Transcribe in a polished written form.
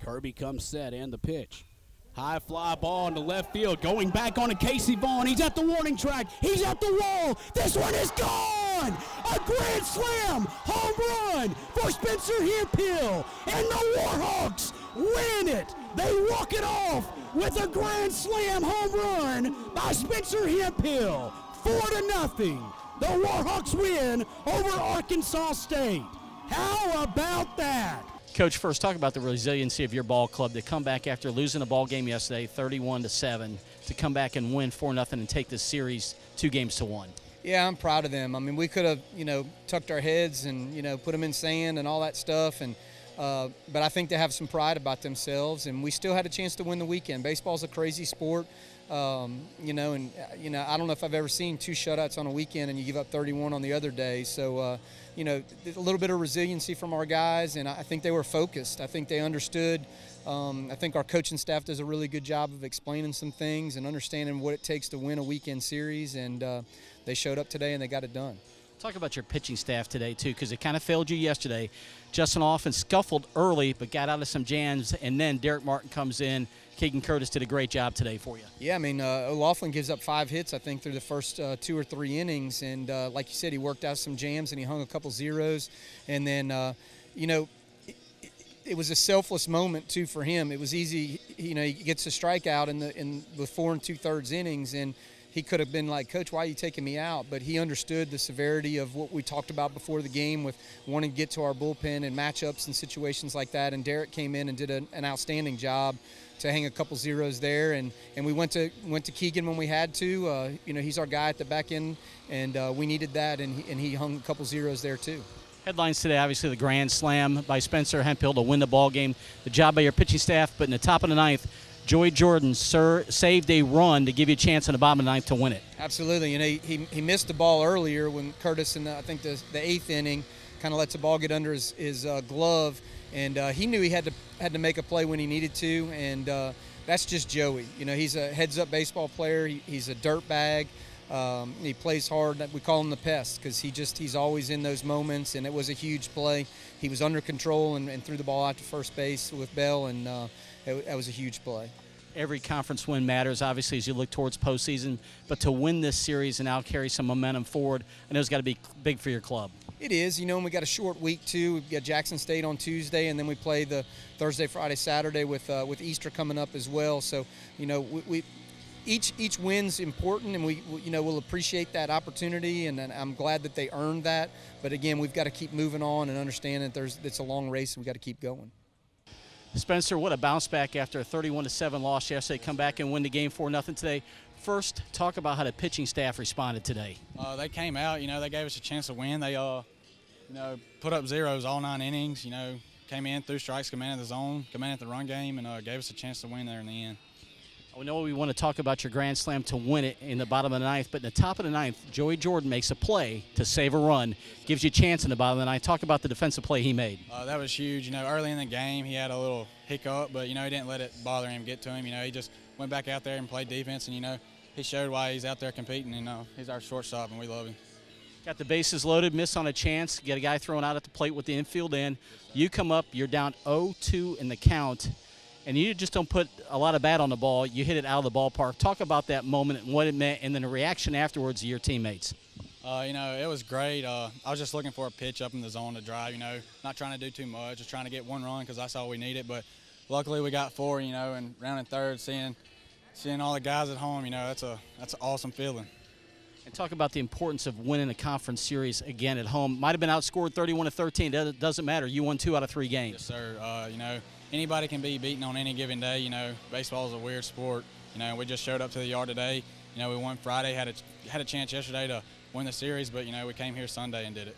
Kirby comes set and the pitch. High fly ball into left field, going back on to Casey Vaughn. He's at the warning track. He's at the wall. This one is gone. A grand slam home run for Spencer Hemphill, and the Warhawks win it. They walk it off with a grand slam home run by Spencer Hemphill. 4-0. The Warhawks win over Arkansas State. How about that? Coach, first talk about the resiliency of your ball club to come back after losing a ball game yesterday, 31-7, to come back and win 4-0 and take this series 2-1. Yeah, I'm proud of them. I mean, we could have, tucked our heads and, put them in sand and all that stuff. And but I think they have some pride about themselves, and we still had a chance to win the weekend. Baseball's a crazy sport, I don't know if I've ever seen 2 shutouts on a weekend and you give up 31 on the other day. So, a little bit of resiliency from our guys, and I think they were focused. I think they understood. I think our coaching staff does a really good job of explaining some things and understanding what it takes to win a weekend series, and they showed up today and they got it done. Talk about your pitching staff today, too, because it kind of failed you yesterday. Justin Offen scuffled early but got out of some jams, and then Derek Martin comes in. Keegan Curtis did a great job today for you. Yeah, I mean, O'Laughlin gives up 5 hits, I think, through the first 2 or 3 innings. And like you said, he worked out some jams and he hung a couple zeros. And then, it was a selfless moment, too, for him. It was easy. He gets a strikeout in the 4 2/3 innings, and he could have been like, Coach, why are you taking me out? But he understood the severity of what we talked about before the game with wanting to get to our bullpen and matchups and situations like that. And Derek came in and did an outstanding job to hang a couple zeros there. And we went to Keegan when we had to. He's our guy at the back end, and we needed that, and he hung a couple zeros there too. Headlines today, obviously the grand slam by Spencer Hemphill to win the ball game. The job by your pitching staff, but in the top of the 9th, Joey Jordan saved a run to give you a chance in the bottom of the 9th to win it. Absolutely. He missed the ball earlier when Curtis in I think the 8th inning kind of lets the ball get under his glove, and he knew he had to make a play when he needed to, and that's just Joey. He's a heads-up baseball player. He's a dirt bag. He plays hard. We call him the pest because he's always in those moments, and it was a huge play. He was under control and threw the ball out to first base with Bell, and that was a huge play. Every conference win matters, obviously, as you look towards postseason. But to win this series and now carry some momentum forward, I know it's got to be big for your club. It is. And we got a short week, too. We've got Jackson State on Tuesday, and then we play the Thursday, Friday, Saturday with Easter coming up as well. So, each win's important, and we'll appreciate that opportunity, and I'm glad that they earned that. But, again, we've got to keep moving on and understand that it's a long race, and we've got to keep going. Spencer, what a bounce back after a 31-7 loss yesterday. Come back and win the game 4-0 today. First, talk about how the pitching staff responded today. They came out, they gave us a chance to win. They, put up zeros all 9 innings, came in, threw strikes, commanded the zone, commanded the run game, and gave us a chance to win there in the end. I know we want to talk about your grand slam to win it in the bottom of the 9th, but in the top of the 9th, Joey Jordan makes a play to save a run, gives you a chance in the bottom of the 9th. Talk about the defensive play he made. That was huge. Early in the game, he had a little hiccup, but, he didn't let it bother him, get to him. He just went back out there and played defense, and, he showed why he's out there competing, and he's our shortstop, and we love him. Got the bases loaded, miss on a chance, get a guy thrown out at the plate with the infield in. You come up, you're down 0-2 in the count, and you just don't put a lot of bat on the ball. You hit it out of the ballpark. Talk about that moment and what it meant, and then the reaction afterwards of your teammates. It was great. I was just looking for a pitch up in the zone to drive, not trying to do too much, just trying to get 1 run because that's all we needed. But luckily we got 4, and rounding third, seeing all the guys at home, that's an awesome feeling. And talk about the importance of winning a conference series again at home. Might have been outscored 31-13. It doesn't matter. You won 2 out of 3 games. Yes, sir. Anybody can be beaten on any given day. Baseball is a weird sport. We just showed up to the yard today. We won Friday, had a chance yesterday to win the series, but, we came here Sunday and did it.